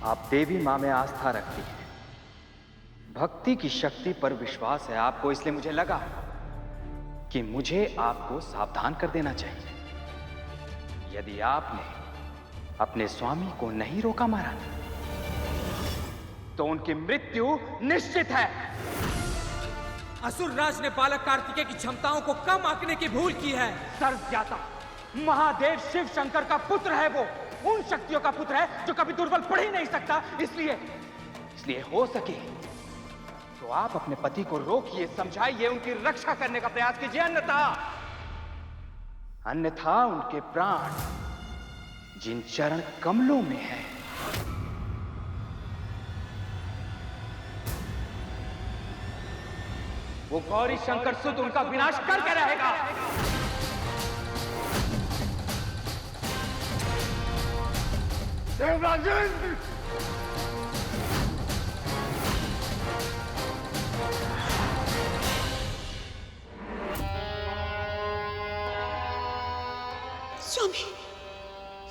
आप देवी मां में आस्था रखती हैं, भक्ति की शक्ति पर विश्वास है आपको, इसलिए मुझे लगा कि मुझे आपको सावधान कर देना चाहिए। यदि आपने अपने स्वामी को नहीं रोका मारा तो उनकी मृत्यु निश्चित है। असुर राज ने बालक कार्तिकेय की क्षमताओं को कम आंकने की भूल की है। सर्वज्ञाता महादेव शिव शंकर का पुत्र है, वो उन शक्तियों का पुत्र है जो कभी दुर्बल पड़ ही नहीं सकता। इसलिए हो सके तो आप अपने पति को रोकिए, समझाइए, उनकी रक्षा करने का प्रयास कीजिए, अन्यथा उनके प्राण जिन चरण कमलों में है वो गौरी शंकर सुध उनका विनाश करके रहेगा। देवराजेंद्र!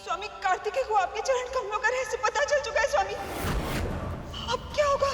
स्वामी कार्तिकेय को आपके चरण कमलों का रहस्य पता चल चुका है स्वामी। अब क्या होगा?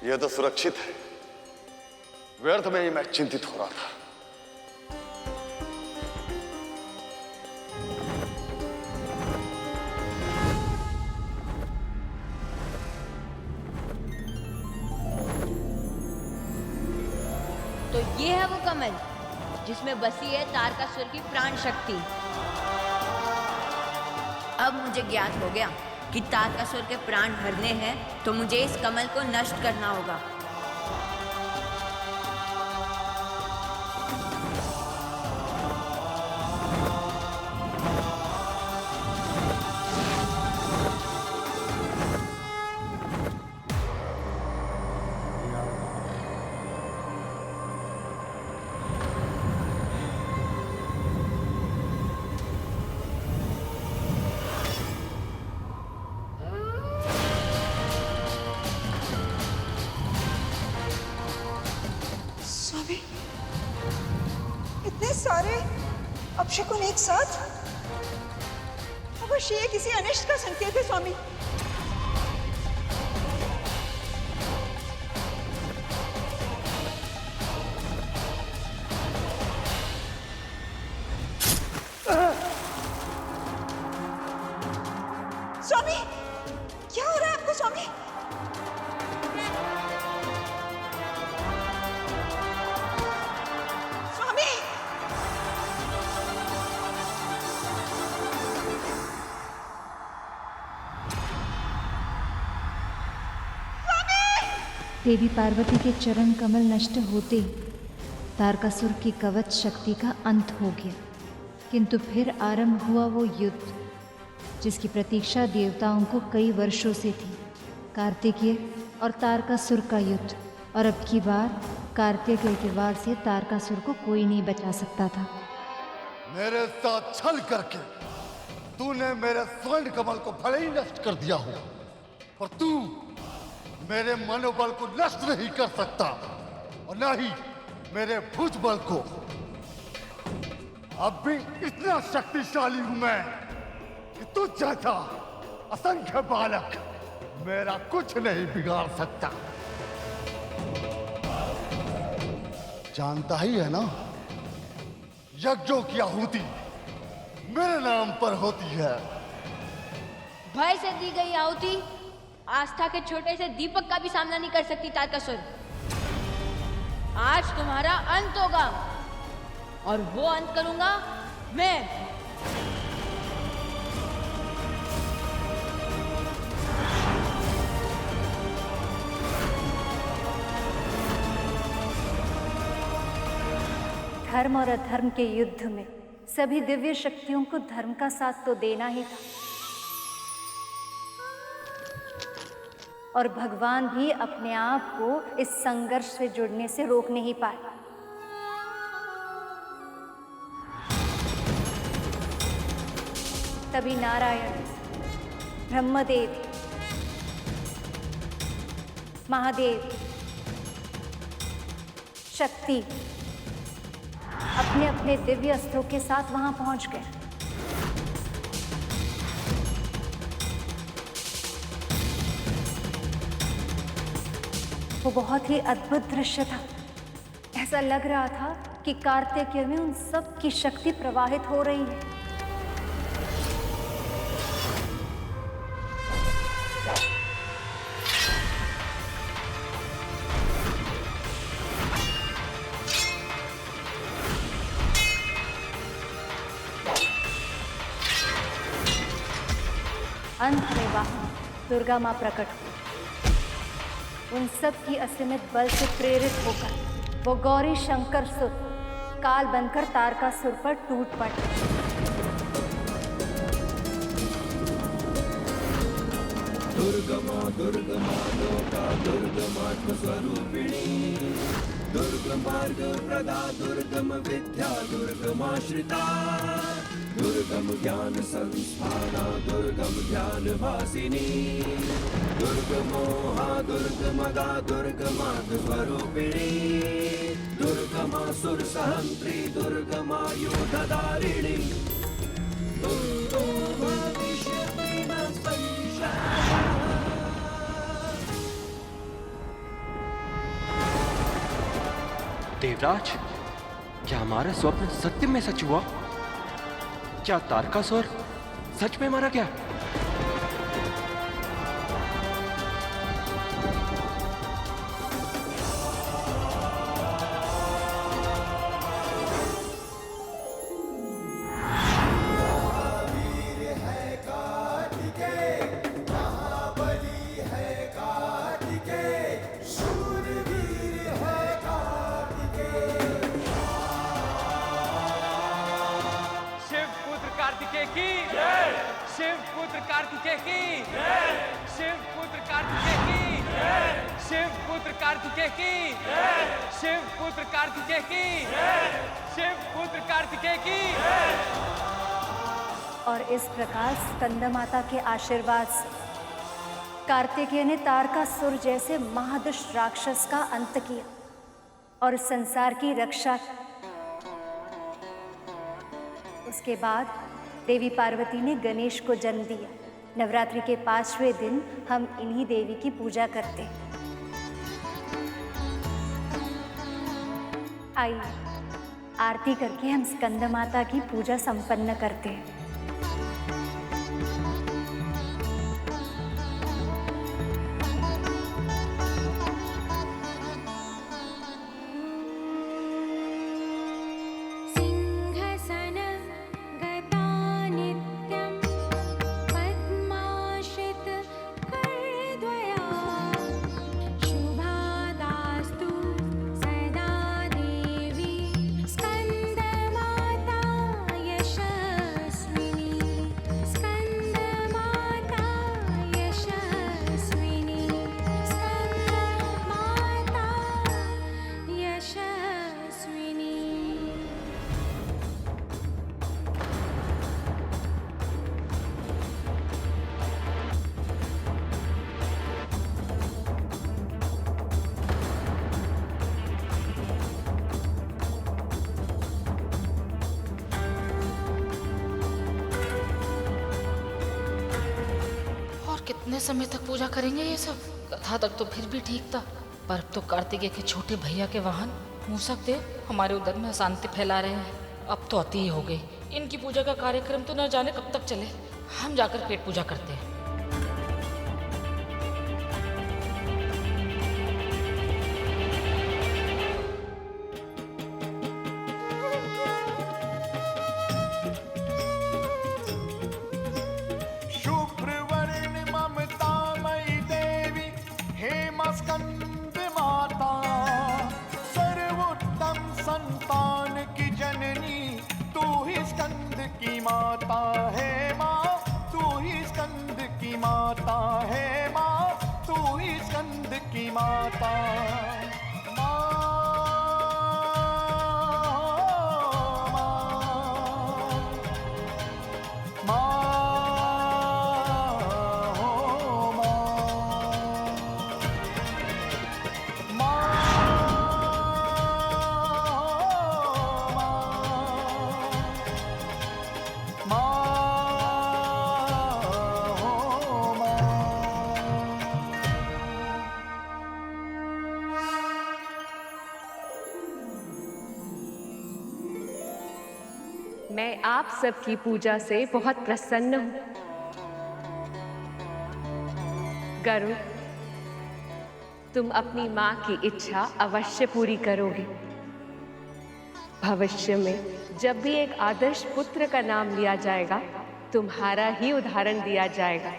यह तो सुरक्षित है, व्यर्थ में ही मैं चिंतित हो रहा था। तो ये है वो कमल जिसमें बसी है तारकासुर की प्राण शक्ति। अब मुझे ज्ञात हो गया कि तारकासुर के प्राण भरने हैं तो मुझे इस कमल को नष्ट करना होगा। इतने सारे अपशकुन एक साथ, अवश्य ये किसी अनिष्ट का संकेत है स्वामी। स्वामी क्या हो रहा है आपको स्वामी? देवी पार्वती के चरण कमल नष्ट होते तारकासुर की कवच शक्ति का अंत हो गया। किंतु फिर आरंभ हुआ वो युद्ध जिसकी प्रतीक्षा देवताओं को कई वर्षों से थी। कार्तिकेय और तारकासुर का युद्ध, और अब की बार कार्तिकेय के वार से तारकासुर को कोई नहीं बचा सकता था। मेरे साथ छल करके तूने मेरे स्वर्ण कमल को भले ही नष्ट कर दिया हो, पर तू मेरे मनोबल को नष्ट नहीं कर सकता, और न ही मेरे भुजबल को। अब भी इतना शक्तिशाली हूं मैं कि तुझ जैसा असंख्य बालक मेरा कुछ नहीं बिगाड़ सकता। जानता ही है ना, यज्ञों की आहुति मेरे नाम पर होती है। भय से दी गई आहुति आस्था के छोटे से दीपक का भी सामना नहीं कर सकती तारकासुर। आज तुम्हारा अंत होगा, और वो अंत करूंगा मैं। धर्म और अधर्म के युद्ध में सभी दिव्य शक्तियों को धर्म का साथ तो देना ही था। और भगवान भी अपने आप को इस संघर्ष से जुड़ने से रोक नहीं पाए। तभी नारायण, ब्रह्मदेव, महादेव, शक्ति अपने अपने दिव्य अस्त्रों के साथ वहां पहुंच गए। वो बहुत ही अद्भुत दृश्य था। ऐसा लग रहा था कि कार्तिकेय में उन सब की शक्ति प्रवाहित हो रही है। अंत में वहां दुर्गा मां प्रकट हुई। उन सब की असीमित बल से प्रेरित होकर वो गौरी शंकर सुत काल बनकर तारकासुर पर टूट पड़े। दुर्गमा दुर्गमा लोका दुर्गमात्म स्वरूपिणी, दुर्गम मार्ग प्रदा दुर्गम विद्या दुर्गमाश्रिता, दुर्गम ज्ञान संस्थाना दुर्गम ध्यान वासिनी, दुर्गमोहा दुर्गमदा दुर्गमार्ग स्वरूपिणी, दुर्गमासुर सहंत्री दुर्गमायुधधारिणी, देवराज, क्या हमारा स्वप्न सत्य में सच हुआ? क्या तारकासुर सच में मारा गया? शिवपुत्र कार्तिकेय की, शिवपुत्र कार्तिकेय की, शिवपुत्र कार्तिकेय की, शिवपुत्र कार्तिकेय की, शिवपुत्र कार्तिकेय की। और इस प्रकार स्कंदमाता के आशीर्वाद से कार्तिकेय ने तारकासुर जैसे महादुष्ट राक्षस का अंत किया और संसार की रक्षा। उसके बाद देवी पार्वती ने गणेश को जन्म दिया। नवरात्रि के 5वें दिन हम इन्हीं देवी की पूजा करते हैं। आइए आरती करके हम स्कंदमाता की पूजा संपन्न करते हैं। कितने समय तक पूजा करेंगे ये सब? कथा तक तो फिर भी ठीक था, पर अब तो कार्तिकेय के छोटे भैया के वाहन मूसक देव हमारे उधर में अशांति फैला रहे हैं। अब तो अति हो गई। इनकी पूजा का कार्यक्रम तो न जाने कब तक चले। हम जाकर पेट पूजा करते हैं। माता है माँ, तू ही स्कंद कंद की माता, मैं आप सबकी पूजा से बहुत प्रसन्न हूं। गरुड़, तुम अपनी मां की इच्छा अवश्य पूरी करोगे। भविष्य में जब भी एक आदर्श पुत्र का नाम लिया जाएगा, तुम्हारा ही उदाहरण दिया जाएगा।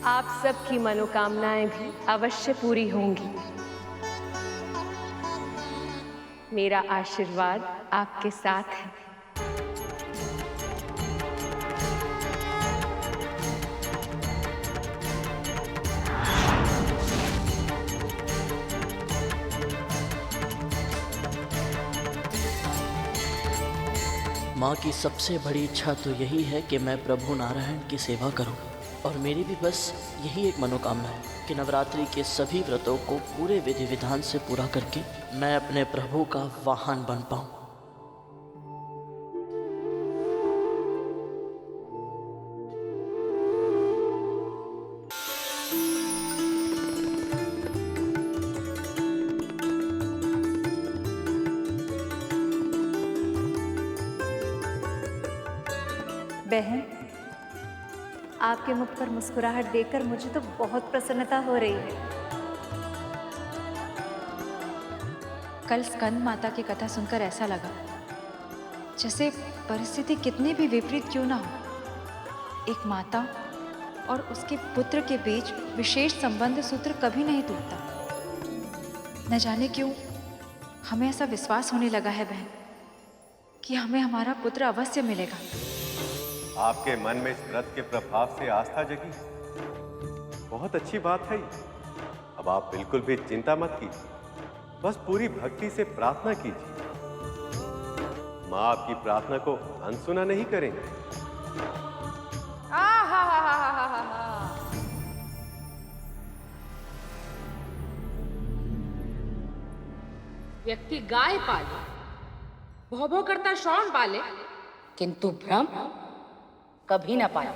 आप सबकी मनोकामनाएं भी अवश्य पूरी होंगी। मेरा आशीर्वाद आपके साथ है। माँ की सबसे बड़ी इच्छा तो यही है कि मैं प्रभु नारायण की सेवा करूं, और मेरी भी बस यही एक मनोकामना है कि नवरात्रि के सभी व्रतों को पूरे विधि विधान से पूरा करके मैं अपने प्रभु का वाहन बन पाऊं। बहन, आपके मुख पर मुस्कुराहट देखकर मुझे तो बहुत प्रसन्नता हो रही है। कल स्कंद माता की कथा सुनकर ऐसा लगा जैसे परिस्थिति कितनी भी विपरीत क्यों ना हो, एक माता और उसके पुत्र के बीच विशेष संबंध सूत्र कभी नहीं टूटता। न जाने क्यों हमें ऐसा विश्वास होने लगा है बहन कि हमें हमारा पुत्र अवश्य मिलेगा। आपके मन में इस व्रत के प्रभाव से आस्था जगी, बहुत अच्छी बात है। अब आप बिल्कुल भी चिंता मत कीजिए, बस पूरी भक्ति से प्रार्थना कीजिए। माँ आपकी प्रार्थना को अनसुना नहीं करेंगे। व्यक्ति गाय पाले, भौ भौ करता श्रवण पाले, किंतु भ्रम कभी ना पाए।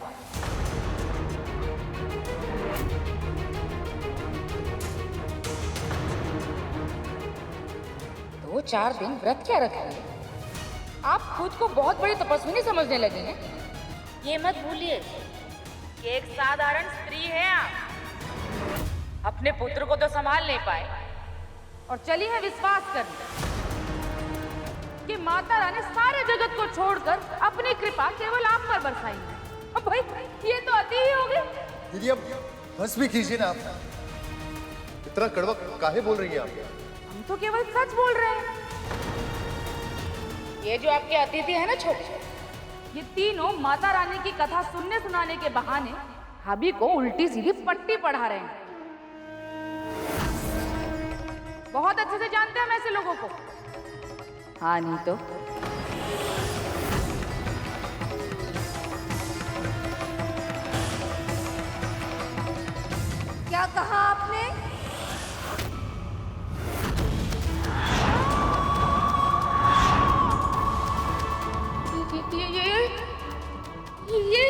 2-4 दिन व्रत क्या रखेंगे? आप खुद को बहुत बड़ी तपस्विनी समझने लगे हैं। ये मत भूलिए कि एक साधारण स्त्री है आप। अपने पुत्र को तो संभाल नहीं पाए और चली है विश्वास करने कि माता रानी सारे जगत को छोड़कर अपनी कृपा केवल आप पर बरसाएंगे। अब भाई ये तो अति ही हो गई। दीदी अब बस भी कीजिए ना, आप इतना कड़वा काहे बोल रही हैं आप? हम तो केवल सच बोल रहे हैं। ये जो आपके अतिथि है ना छोटे, ये तीनों माता रानी की कथा सुनने सुनाने के बहाने भाभी को उल्टी सीधी पट्टी पढ़ा रहे हैं। बहुत अच्छे से जानते हैं हम ऐसे लोगों को। हाँ नहीं तो क्या कहा आपने? ये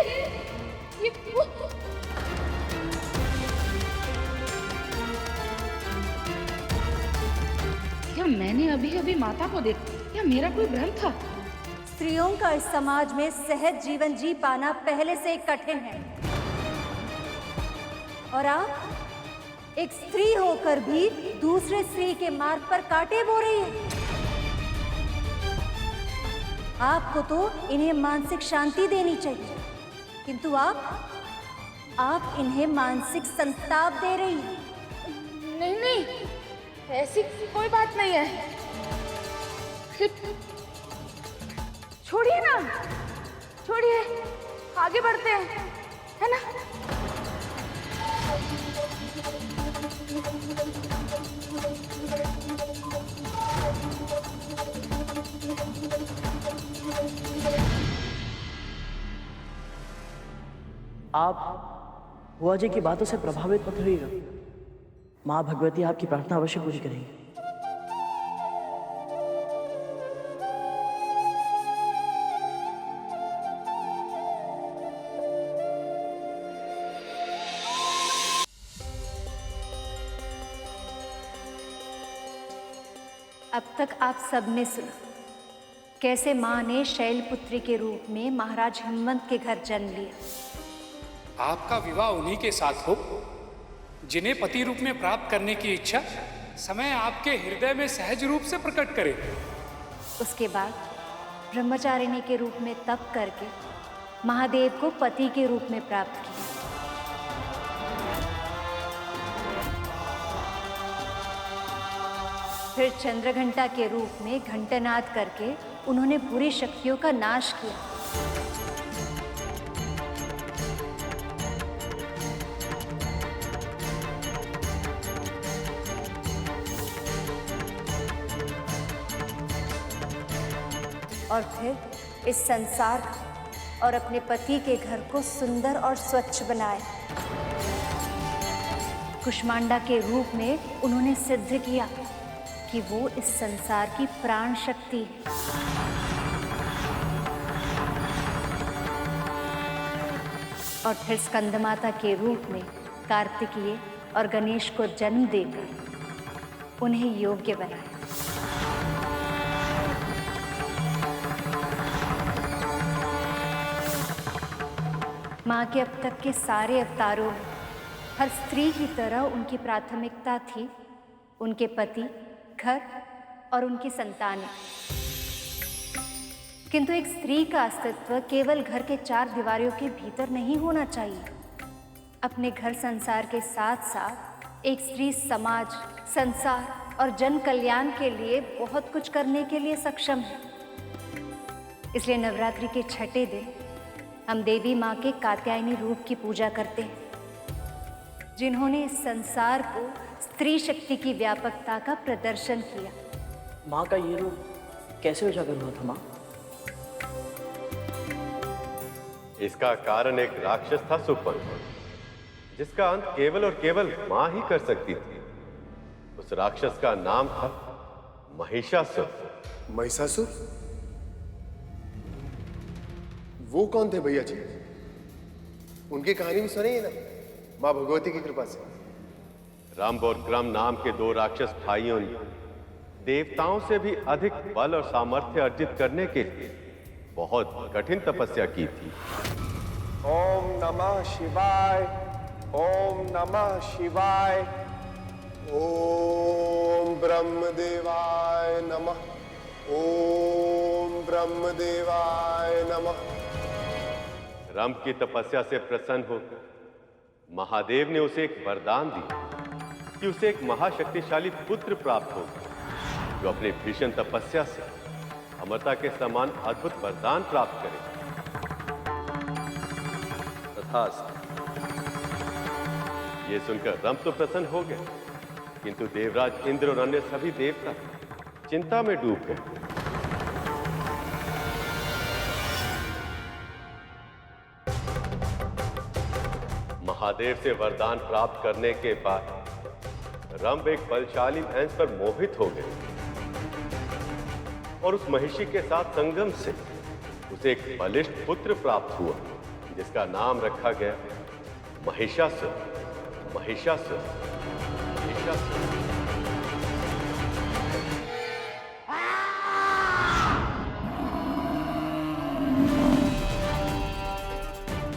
क्या मैंने अभी अभी माता को देखा या मेरा कोई भ्रम था? स्त्रियों का इस समाज में सहज जीवन जी पाना पहले से कठिन है, और आप एक स्त्री होकर भी दूसरे स्त्री के मार्ग पर कांटे बो रही है। आपको तो इन्हें मानसिक शांति देनी चाहिए, किंतु आप इन्हें मानसिक संताप दे रही हैं। नहीं नहीं, ऐसी कोई बात नहीं है। छोड़िए ना, छोड़िए, आगे बढ़ते हैं, है ना? आप बुआ जी की बातों से प्रभावित मत होइएगा। माँ भगवती आपकी प्रार्थना अवश्य पूरी करेंगी। अब तक आप सबने सुना कैसे माँ ने शैलपुत्री के रूप में महाराज हिमवंत के घर जन्म लिया। आपका विवाह उन्हीं के साथ हो जिन्हें पति रूप में प्राप्त करने की इच्छा समय आपके हृदय में सहज रूप से प्रकट करे। उसके बाद ब्रह्मचारिणी के रूप में तप करके महादेव को पति के रूप में प्राप्त किया। फिर चंद्रघंटा के रूप में घंटानाद करके उन्होंने बुरी शक्तियों का नाश किया। और फिर इस संसार और अपने पति के घर को सुंदर और स्वच्छ बनाया। कुष्मांडा के रूप में उन्होंने सिद्ध किया कि वो इस संसार की प्राण शक्ति है। और फिर स्कंदमाता के रूप में कार्तिकेय और गणेश को जन्म देकर उन्हें योग्य बनाया। माँ के अब तक के सारे अवतारों में हर स्त्री की तरह उनकी प्राथमिकता थी उनके पति, घर और उनकी संतानें। किंतु एक स्त्री का अस्तित्व केवल घर के चार दीवारों के भीतर नहीं होना चाहिए। अपने घर संसार के साथ साथ एक स्त्री समाज, संसार और जन कल्याण के लिए बहुत कुछ करने के लिए सक्षम है। इसलिए नवरात्रि के छठे दिन हम देवी माँ के कात्यायनी रूप की पूजा करते हैं, जिन्होंने इस संसार को स्त्री शक्ति की व्यापकता का प्रदर्शन किया। माँ का ये रूप कैसे उजागर हुआ था माँ? इसका कारण एक राक्षस था सुपन, जिसका अंत केवल और केवल मां ही कर सकती थी। उस राक्षस का नाम था महिषासुर। महिषासुर? वो कौन थे भैया जी? उनकी कहानी भी सुनी है ना, मां भगवती की कृपा से। रंभ और क्रम नाम के दो राक्षस भाइयों ने देवताओं से भी अधिक बल और सामर्थ्य अर्जित करने के लिए बहुत कठिन तपस्या की थी। ओम नमः शिवाय, ओम नमः शिवाय, ओम ब्रह्मदेवाय नमः, ओम ब्रह्मदेवाय नमः। रंभ की तपस्या से प्रसन्न होकर महादेव ने उसे एक वरदान दिया कि उसे एक महाशक्तिशाली पुत्र प्राप्त होगा, जो अपनी भीषण तपस्या से अमरता के समान अद्भुत वरदान प्राप्त करे। तथास्तु। ये सुनकर रंभ तो प्रसन्न हो गए, किंतु देवराज इंद्र और अन्य सभी देवता चिंता में डूब गए। महादेव से वरदान प्राप्त करने के बाद रंभ एक बलशाली भैंस पर मोहित हो गए और उस महिषी के साथ संगम से उसे एक बलिष्ठ पुत्र प्राप्त हुआ, जिसका नाम रखा गया महिषासुर। महिषासुर, महिषासुर।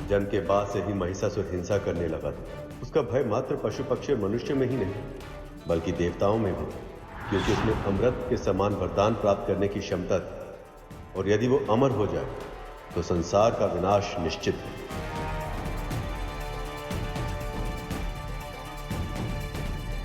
जन्म के बाद से ही महिषासुर हिंसा करने लगा था। उसका भय मात्र पशु पक्षी और मनुष्य में ही नहीं, बल्कि देवताओं में भी, क्योंकि उसमें अमृत के समान वरदान प्राप्त करने की क्षमता थी, और यदि वो अमर हो जाए तो संसार का विनाश निश्चित है।